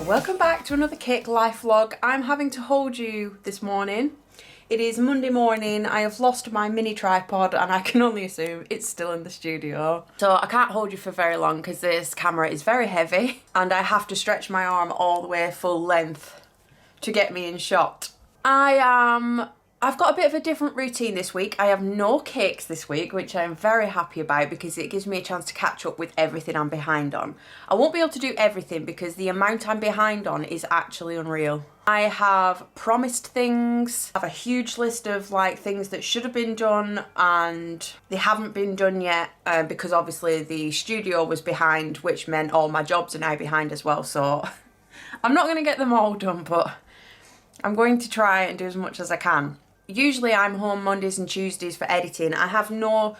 Welcome back to another Cake Life vlog. I'm having to hold you this morning. It is Monday morning. I have lost my mini tripod and I can only assume it's still in the studio. So I can't hold you for very long because this camera is very heavy and I have to stretch my arm all the way full length to get me in shot. I've got a bit of a different routine this week. I have no cakes this week, which I'm very happy about because it gives me a chance to catch up with everything I'm behind on. I won't be able to do everything because the amount I'm behind on is actually unreal. I have promised things. I have a huge list of things that should have been done and they haven't been done yet because obviously the studio was behind, which meant all my jobs are now behind as well. So I'm not going to get them all done, but I'm going to try and do as much as I can. Usually I'm home Mondays and Tuesdays for editing. I have no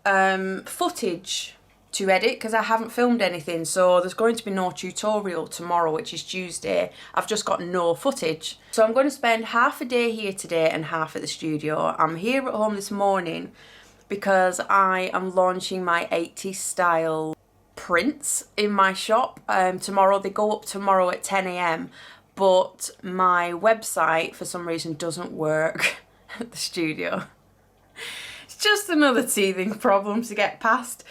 footage to edit because I haven't filmed anything, so there's going to be no tutorial tomorrow, which is Tuesday. I've just got no footage. So I'm going to spend half a day here today and half at the studio. I'm here at home this morning because I am launching my 80s style prints in my shop tomorrow. They go up tomorrow at 10 AM, but my website for some reason doesn't work at the studio. It's just another teething problem to get past.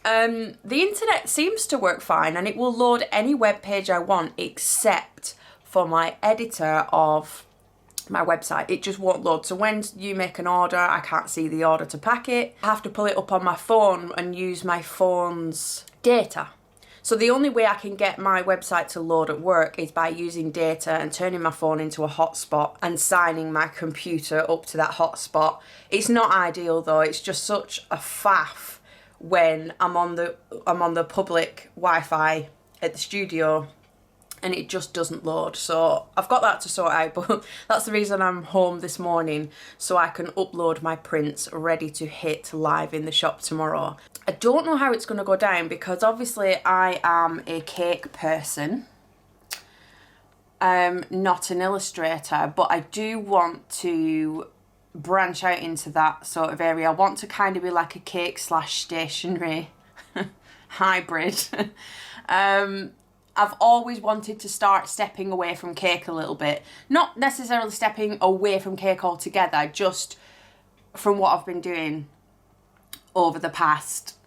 The internet seems to work fine and it will load any web page I want except for my editor of my website. It just won't load. So when you make an order, I can't see the order to pack it. I have to pull it up on my phone and use my phone's data. So the only way I can get my website to load at work is by using data and turning my phone into a hotspot and signing my computer up to that hotspot. It's not ideal though. It's just such a faff when I'm on the public Wi-Fi at the studio and it just doesn't load. So I've got that to sort out, but that's the reason I'm home this morning, so I can upload my prints ready to hit live in the shop tomorrow. I don't know how it's going to go down because obviously I am a cake person, not an illustrator, but I do want to branch out into that sort of area. I want to kind of be like a cake / stationery hybrid. I've always wanted to start stepping away from cake a little bit. Not necessarily stepping away from cake altogether, just from what I've been doing over the past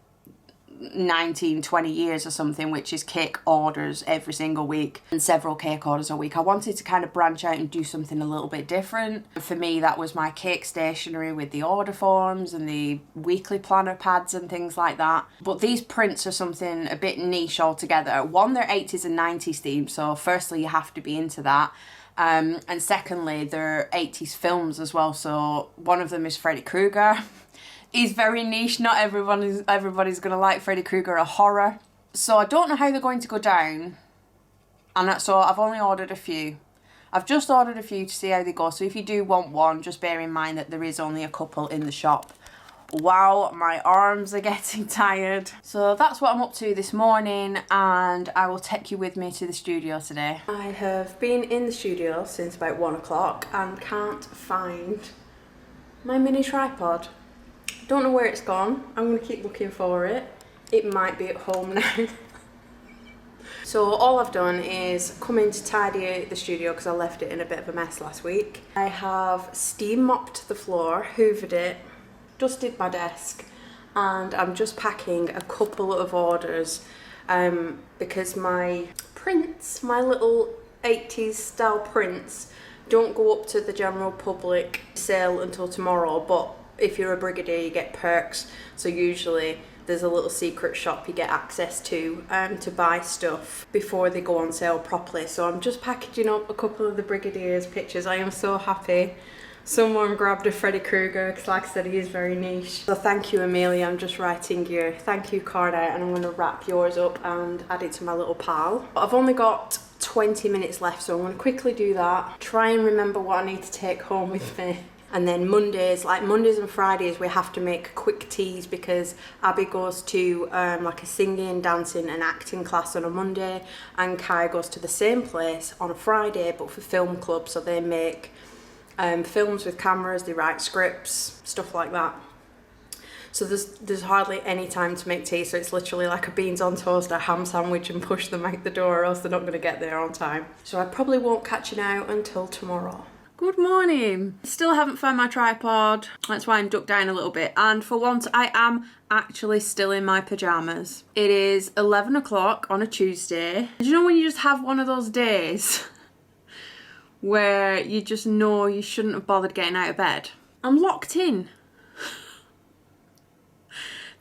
19, 20 years or something, which is cake orders every single week and several cake orders a week. I wanted to kind of branch out and do something a little bit different. For me, that was my cake stationery with the order forms and the weekly planner pads and things like that. But these prints are something a bit niche altogether. One, they're 80s and 90s themed, so firstly you have to be into that. And secondly, they're 80s films as well, so one of them is Freddy Krueger. Is very niche. Not everybody's gonna like Freddy Krueger, a horror. So I don't know how they're going to go down, and so I've only ordered a few. I've just ordered a few to see how they go. So if you do want one, just bear in mind that there is only a couple in the shop. Wow, my arms are getting tired. So that's what I'm up to this morning, and I will take you with me to the studio today. I have been in the studio since about 1 o'clock and can't find my mini tripod. Don't know where it's gone. I'm going to keep looking for it. It might be at home now. So all I've done is come in to tidy the studio because I left it in a bit of a mess last week. I have steam mopped the floor, hoovered it, dusted my desk, and I'm just packing a couple of orders because my prints, my little 80s style prints, don't go up to the general public sale until tomorrow, but if you're a brigadier you get perks, so usually there's a little secret shop you get access to buy stuff before they go on sale properly. So I'm just packaging up a couple of the brigadier's pictures. I am so happy someone grabbed a Freddy Krueger because like I said, he is very niche. So thank you, Amelia. I'm just writing your thank you card out and I'm going to wrap yours up and add it to my little pile. But I've only got 20 minutes left, so I'm going to quickly do that, try and remember what I need to take home with me. And then Mondays and Fridays, we have to make quick teas because Abby goes to like a singing, dancing and acting class on a Monday, and Kai goes to the same place on a Friday but for film club, so they make films with cameras, they write scripts, stuff like that. So there's hardly any time to make tea, so it's literally like a beans on toast, a ham sandwich, and push them out the door, or else they're not going to get there on time. So I probably won't catch you now until tomorrow. Good morning. Still haven't found my tripod. That's why I'm ducked down a little bit. And for once, I am actually still in my pyjamas. It is 11 o'clock on a Tuesday. Do you know when you just have one of those days where you just know you shouldn't have bothered getting out of bed? I'm locked in.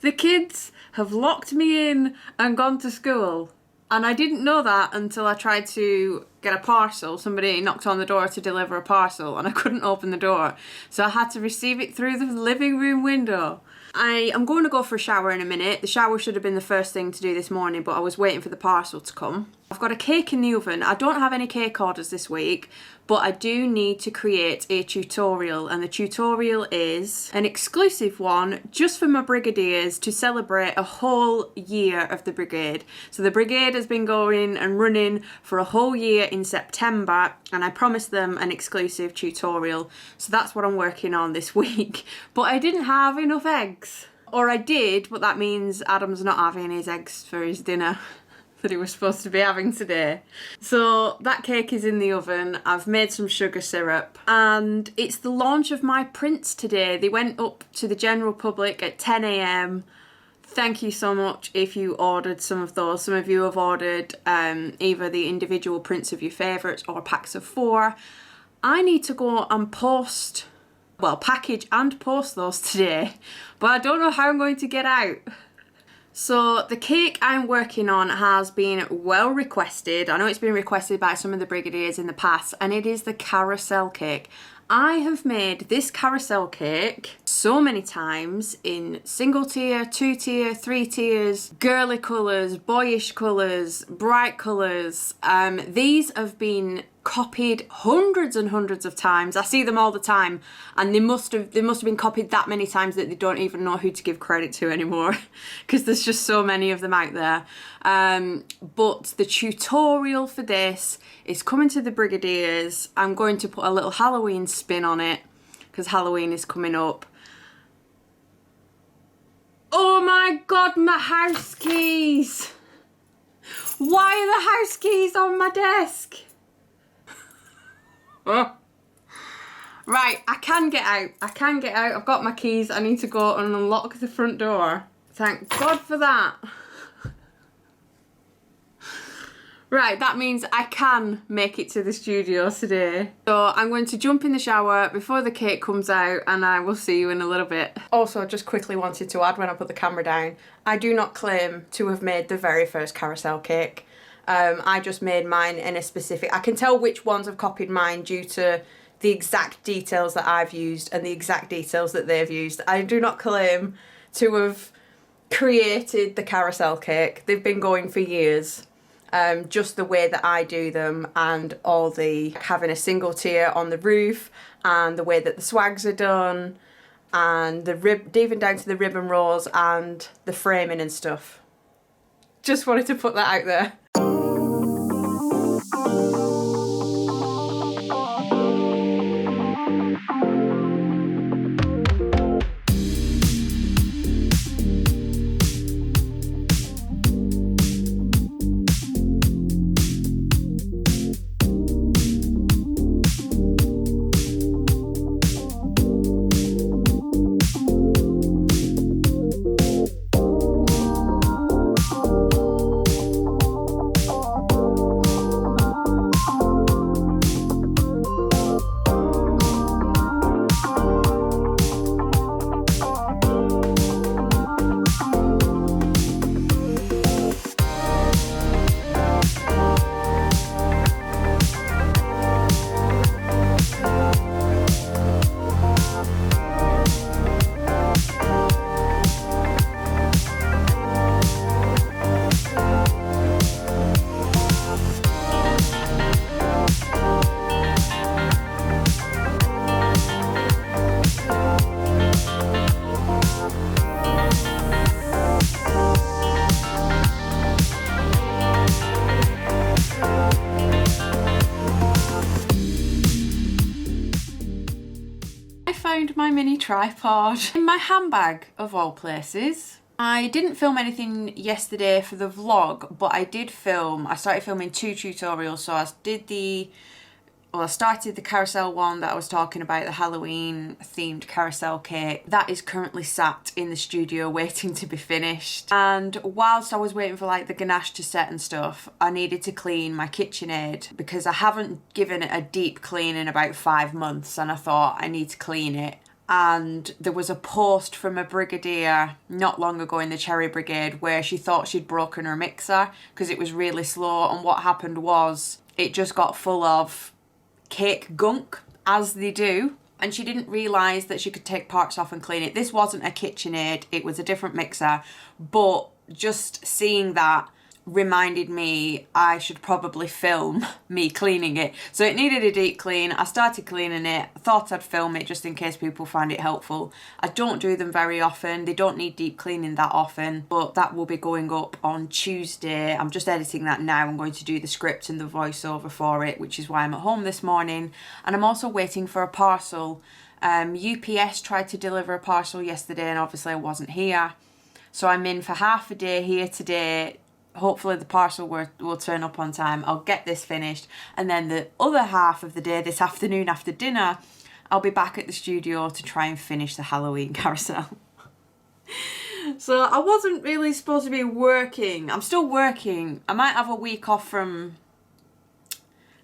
The kids have locked me in and gone to school. And I didn't know that until I tried to get a parcel. Somebody knocked on the door to deliver a parcel and I couldn't open the door. So I had to receive it through the living room window. I am going to go for a shower in a minute. The shower should have been the first thing to do this morning, but I was waiting for the parcel to come. I've got a cake in the oven. I don't have any cake orders this week, but I do need to create a tutorial, and the tutorial is an exclusive one just for my brigadiers to celebrate a whole year of the brigade. So the brigade has been going and running for a whole year in September, and I promised them an exclusive tutorial. So that's what I'm working on this week. But I didn't have enough eggs. Or I did, but that means Adam's not having his eggs for his dinner that he was supposed to be having today. So that cake is in the oven. I've made some sugar syrup, and it's the launch of my prints today. They went up to the general public at 10 a.m. Thank you so much if you ordered some of those. Some of you have ordered either the individual prints of your favourites or packs of 4. I need to go and package and post those today, but I don't know how I'm going to get out. So the cake I'm working on has been well requested. I know it's been requested by some of the brigadiers in the past, and it is the carousel cake. I have made this carousel cake so many times in single tier, 2 tier, 3 tiers, girly colours, boyish colours, bright colours. These have been copied hundreds and hundreds of times. I see them all the time, and they must have been copied that many times that they don't even know who to give credit to anymore, because there's just so many of them out there. But the tutorial for this is coming to the brigadiers. I'm going to put a little Halloween spin on it because Halloween is coming up. Oh my god, my house keys! Why are the house keys on my desk? Oh. Right, I can get out. I've got my keys. I need to go and unlock the front door. Thank God for that. Right, that means I can make it to the studio today. So I'm going to jump in the shower before the cake comes out, and I will see you in a little bit. Also, I just quickly wanted to add when I put the camera down, I do not claim to have made the very first carousel cake. I just made mine in a specific... I can tell which ones have copied mine due to the exact details that I've used and the exact details that they've used. I do not claim to have created the carousel cake. They've been going for years. Just the way that I do them, and all the having a single tier on the roof, and the way that the swags are done, and even down to the ribbon rows and the framing and stuff. Just wanted to put that out there. me tripod in my handbag, of all places. I didn't film anything yesterday for the vlog, but I started filming 2 tutorials. So I started the carousel one that I was talking about, the Halloween themed carousel cake. That is currently sat in the studio waiting to be finished. And whilst I was waiting for like the ganache to set and stuff, I needed to clean my KitchenAid because I haven't given it a deep clean in about 5 months, and I thought I need to clean it. And there was a post from a brigadier not long ago in the Cherry Brigade where she thought she'd broken her mixer because it was really slow, and what happened was it just got full of cake gunk, as they do, and she didn't realise that she could take parts off and clean it. This wasn't a KitchenAid, it was a different mixer, but just seeing that reminded me I should probably film me cleaning it. So it needed a deep clean. I started cleaning it, thought I'd film it just in case people find it helpful. I don't do them very often, they don't need deep cleaning that often, but that will be going up on Tuesday. I'm just editing that now. I'm going to do the script and the voiceover for it, which is why I'm at home this morning. And I'm also waiting for a parcel. UPS tried to deliver a parcel yesterday and obviously I wasn't here, so I'm in for half a day here today. Hopefully the parcel will turn up on time. I'll get this finished, and then the other half of the day this afternoon after dinner I'll be back at the studio to try and finish the Halloween carousel. So I wasn't really supposed to be working. I'm still working. I might have a week off from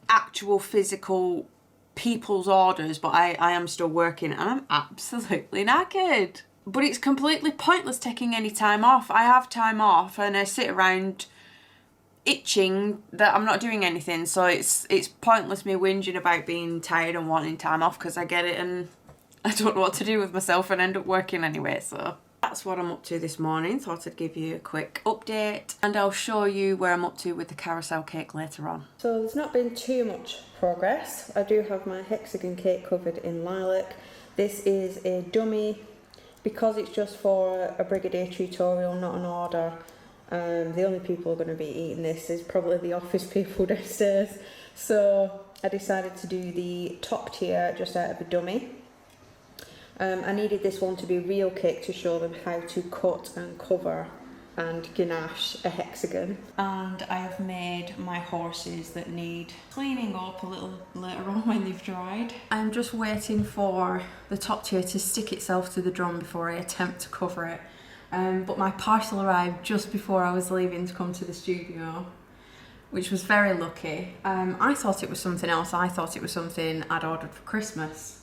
actual physical people's orders, but I am still working and I'm absolutely knackered. But it's completely pointless taking any time off. I have time off and I sit around itching that I'm not doing anything, so it's pointless me whinging about being tired and wanting time off because I get it and I don't know what to do with myself and end up working anyway. So that's what I'm up to this morning. Thought I'd give you a quick update and I'll show you where I'm up to with the carousel cake later on. So there's not been too much progress. I do have my hexagon cake covered in lilac. This is a dummy. Because it's just for a brigadier tutorial, not an order, the only people who are going to be eating this is probably the office people downstairs. So I decided to do the top tier just out of a dummy. I needed this one to be real cake to show them how to cut and cover and ganache a hexagon. And I have made my horses that need cleaning up a little later on when they've dried. I'm just waiting for the top tier to stick itself to the drum before I attempt to cover it. But my parcel arrived just before I was leaving to come to the studio, which was very lucky. I thought it was something else. I thought it was something I'd ordered for Christmas.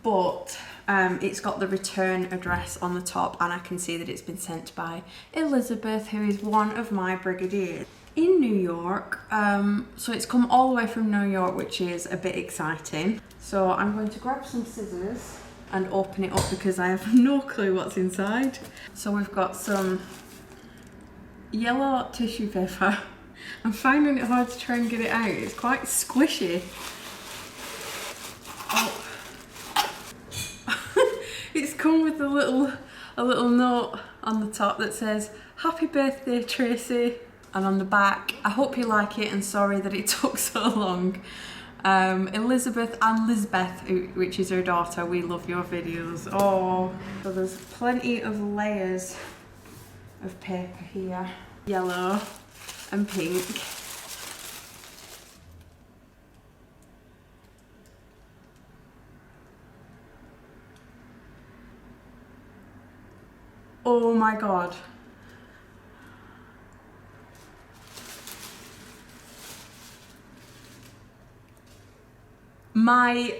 But it's got the return address on the top and I can see that it's been sent by Elizabeth, who is one of my brigadiers in New York. So it's come all the way from New York, which is a bit exciting. So I'm going to grab some scissors and open it up because I have no clue what's inside. So we've got some yellow tissue paper. I'm finding it hard to try and get it out. It's quite squishy. Oh. It's come with a little note on the top that says, "Happy birthday, Tracy." And on the back, "I hope you like it and sorry that it took so long. Elizabeth and Lisbeth," which is her daughter, "we love your videos." Oh, so there's plenty of layers of paper here. Yellow and pink. Oh my god. My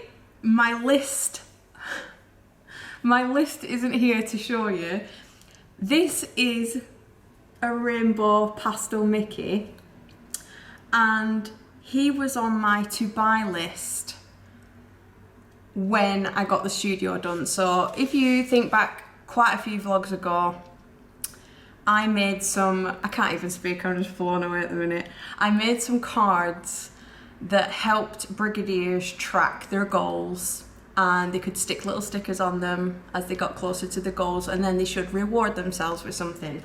list isn't here to show you. This is a rainbow pastel Mickey and he was on my to buy list when I got the studio done. So if you think back quite a few vlogs ago, I made some, I can't even speak, I'm just blown away at the minute. I made some cards that helped brigadiers track their goals, and they could stick little stickers on them as they got closer to the goals, and then they should reward themselves with something.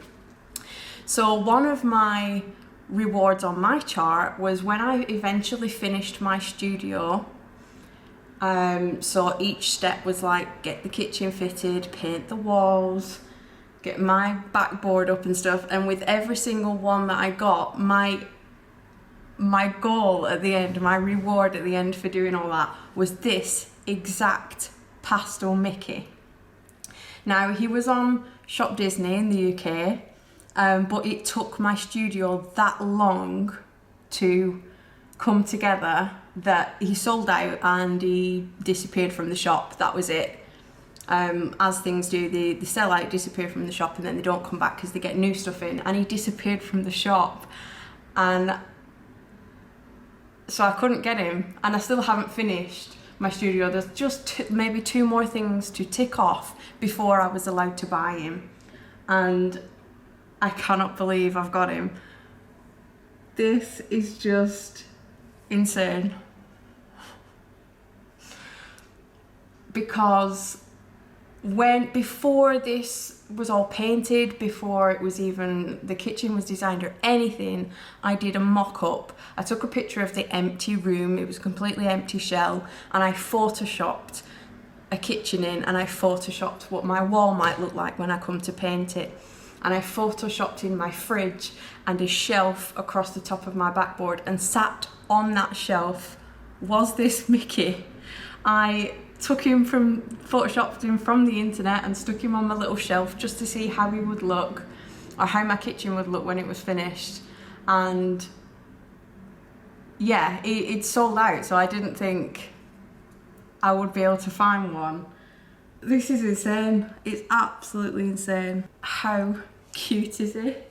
So one of my rewards on my chart was when I eventually finished my studio, So each step was like, get the kitchen fitted, paint the walls, get my backboard up and stuff. And with every single one that I got, my goal at the end, my reward at the end for doing all that was this exact pastel Mickey. Now, he was on Shop Disney in the UK, but it took my studio that long to come together that he sold out and he disappeared from the shop. That was it. As things do, they sell out, disappear from the shop, and then they don't come back because they get new stuff in, and he disappeared from the shop. And so I couldn't get him, and I still haven't finished my studio. There's just maybe 2 more things to tick off before I was allowed to buy him, and I cannot believe I've got him. This is just insane, because before this was all painted, before it was even the kitchen was designed or anything, I did a mock-up. I took a picture of the empty room, it was a completely empty shell, and I photoshopped a kitchen in, and I photoshopped what my wall might look like when I come to paint it. And I photoshopped in my fridge and a shelf across the top of my backboard, and sat on that shelf was this Mickey. I photoshopped him from the internet and stuck him on my little shelf just to see how he would look, or how my kitchen would look when it was finished. And yeah, it sold out, so I didn't think I would be able to find one. This is insane. It's absolutely insane. How cute is it?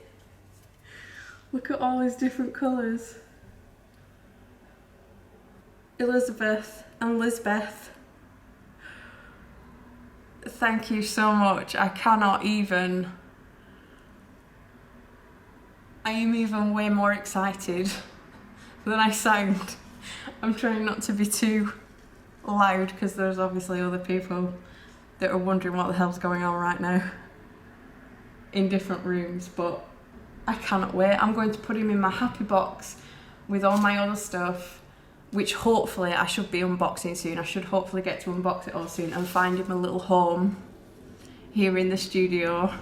Look at all his different colours. Elizabeth and Lisbeth, thank you so much. I am even way more excited than I sound. I'm trying not to be too loud because there's obviously other people that are wondering what the hell's going on right now in different rooms, but I cannot wait. I'm going to put him in my happy box with all my other stuff, which hopefully I should be unboxing soon. I should hopefully get to unbox it all soon and find him a little home here in the studio.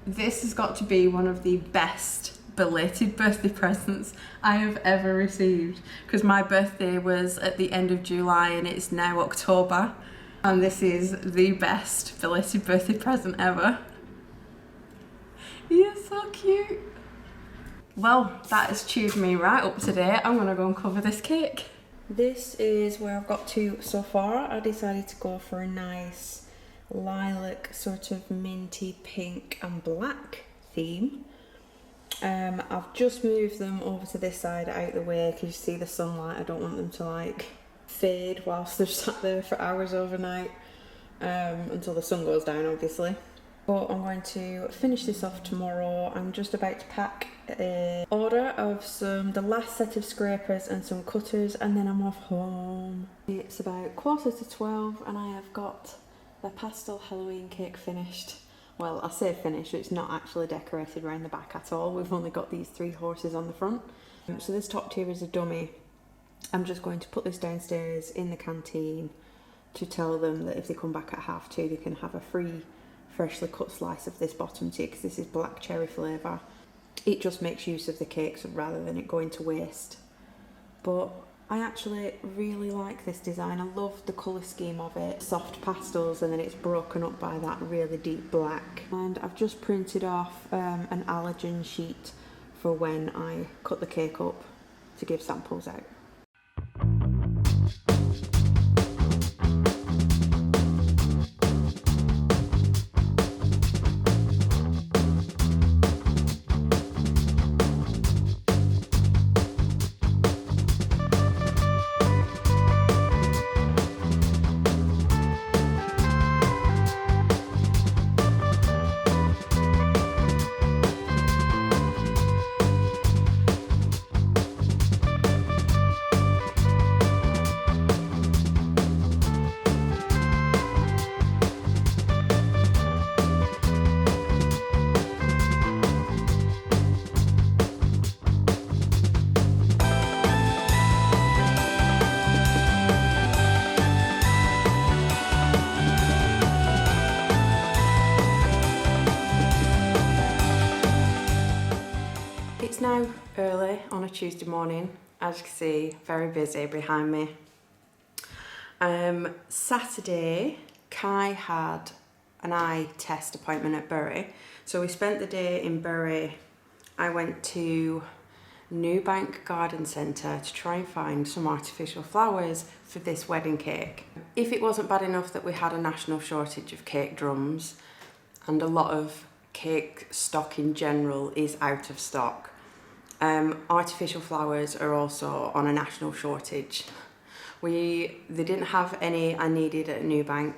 This has got to be one of the best belated birthday presents I have ever received, because my birthday was at the end of July and it's now October, and this is the best belated birthday present ever. He is so cute. Well, that has cheered me right up today. I'm gonna go and cover this cake. This is where I've got to so far. I decided to go for a nice lilac, sort of minty pink and black theme. I've just moved them over to this side out of the way because you see the sunlight. I don't want them to like fade whilst they've sat there for hours overnight, until the sun goes down obviously. But I'm going to finish this off tomorrow. I'm just about to pack an order of the last set of scrapers and some cutters, and then I'm off home. It's about 11:45 and I have got the pastel Halloween cake finished. Well, I say finished, it's not actually decorated around the back at all. We've only got these 3 horses on the front. So this top tier is a dummy. I'm just going to put this downstairs in the canteen to tell them that if they come back at 2:30 they can have a free freshly cut slice of this bottom tier, because this is black cherry flavour. It just makes use of the cakes rather than it going to waste. But I actually really like this design. I love the colour scheme of it. Soft pastels and then it's broken up by that really deep black. And I've just printed off an allergen sheet for when I cut the cake up to give samples out. now early on a Tuesday morning. As you can see, very busy behind me. Saturday, Kai had an eye test appointment at Bury. So we spent the day in Bury. I went to Newbank Garden Centre to try and find some artificial flowers for this wedding cake. If it wasn't bad enough that we had a national shortage of cake drums and a lot of cake stock in general is out of stock, artificial flowers are also on a national shortage. They didn't have any I needed at Newbank.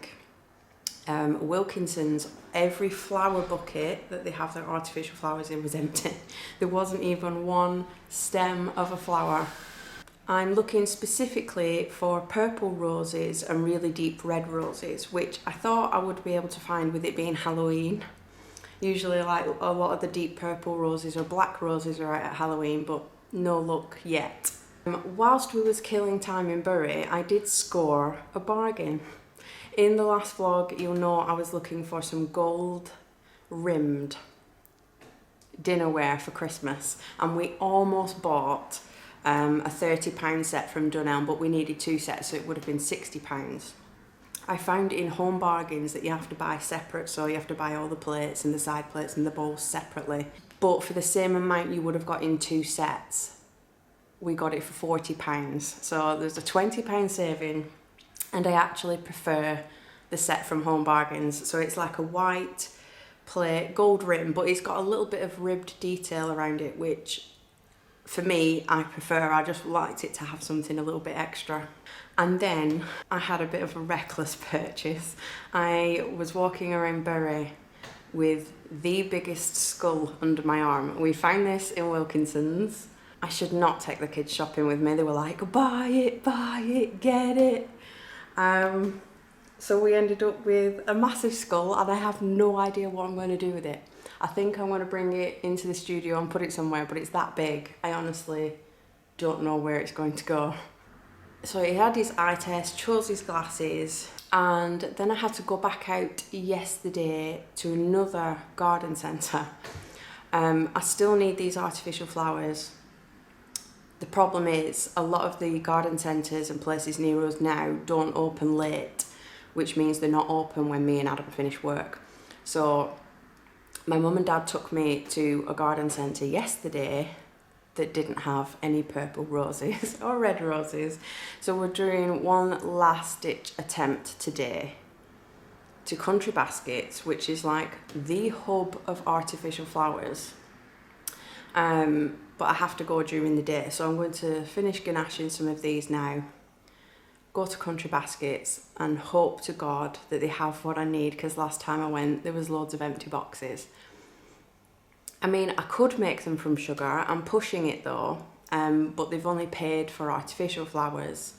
Wilkinson's, every flower bucket that they have their artificial flowers in was empty. There wasn't even one stem of a flower. I'm looking specifically for purple roses and really deep red roses, which I thought I would be able to find with it being Halloween. Usually like a lot of the deep purple roses or black roses are out at Halloween, but no luck yet. Whilst we was killing time in Bury, I did score a bargain. In the last vlog, you'll know I was looking for some gold rimmed dinnerware for Christmas, and we almost bought a £30 set from Dunelm, but we needed 2 sets, so it would have been £60. I found in Home Bargains that you have to buy separate, so you have to buy all the plates and the side plates and the bowls separately. But for the same amount you would have got in 2 sets, we got it for £40. So there's a £20 saving, and I actually prefer the set from Home Bargains. So it's like a white plate, gold rim, but it's got a little bit of ribbed detail around it, which for me, I prefer. I just liked it to have something a little bit extra. And then I had a bit of a reckless purchase. I was walking around Bury with the biggest skull under my arm. We found this in Wilkinson's. I should not take the kids shopping with me. They were like, buy it, get it. So we ended up with a massive skull, and I have no idea what I'm going to do with it. I think I'm going to bring it into the studio and put it somewhere, but it's that big. I honestly don't know where it's going to go. So he had his eye test, chose his glasses, and then I had to go back out yesterday to another garden centre. I still need these artificial flowers. The problem is a lot of the garden centres and places near us now don't open late, which means they're not open when me and Adam finish work. So my mum and dad took me to a garden centre yesterday that didn't have any purple roses or red roses. So we're doing one last ditch attempt today to Country Baskets, which is like the hub of artificial flowers. But I have to go during the day, so I'm going to finish ganaching some of these now, go to Country Baskets and hope to God that they have what I need, because last time I went there was loads of empty boxes. I mean, I could make them from sugar. I'm pushing it though, but they've only paid for artificial flowers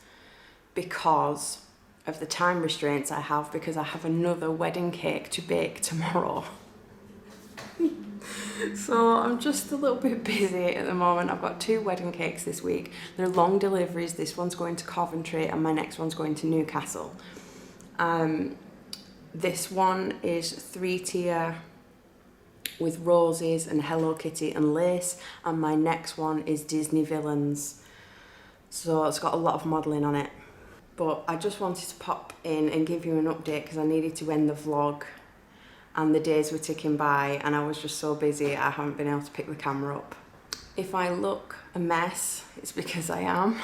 because of the time restraints I have, because I have another wedding cake to bake tomorrow. So I'm just a little bit busy at the moment. I've got 2 wedding cakes this week. They're long deliveries. This one's going to Coventry and my next one's going to Newcastle. This one is 3-tier with roses and Hello Kitty and lace, and my next one is Disney villains. So it's got a lot of modelling on it. But I just wanted to pop in and give you an update because I needed to end the vlog and the days were ticking by and I was just so busy I haven't been able to pick the camera up. If I look a mess, it's because I am.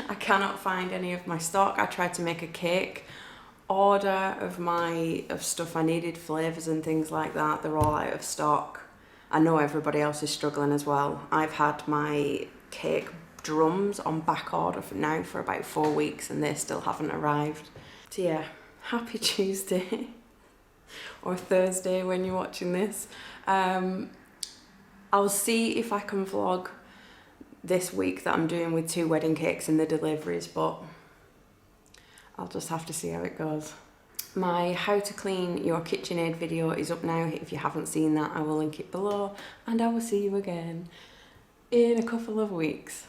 I cannot find any of my stock. I tried to make a cake order of stuff I needed, flavours and things like that. They're all out of stock. I know everybody else is struggling as well. I've had my cake drums on back order for about 4 weeks and they still haven't arrived. So yeah, happy Tuesday. Or Thursday when you're watching this. I'll see if I can vlog this week that I'm doing with 2 wedding cakes and the deliveries, but I'll just have to see how it goes. My how to clean your KitchenAid video is up now. If you haven't seen that, I will link it below, and I will see you again in a couple of weeks.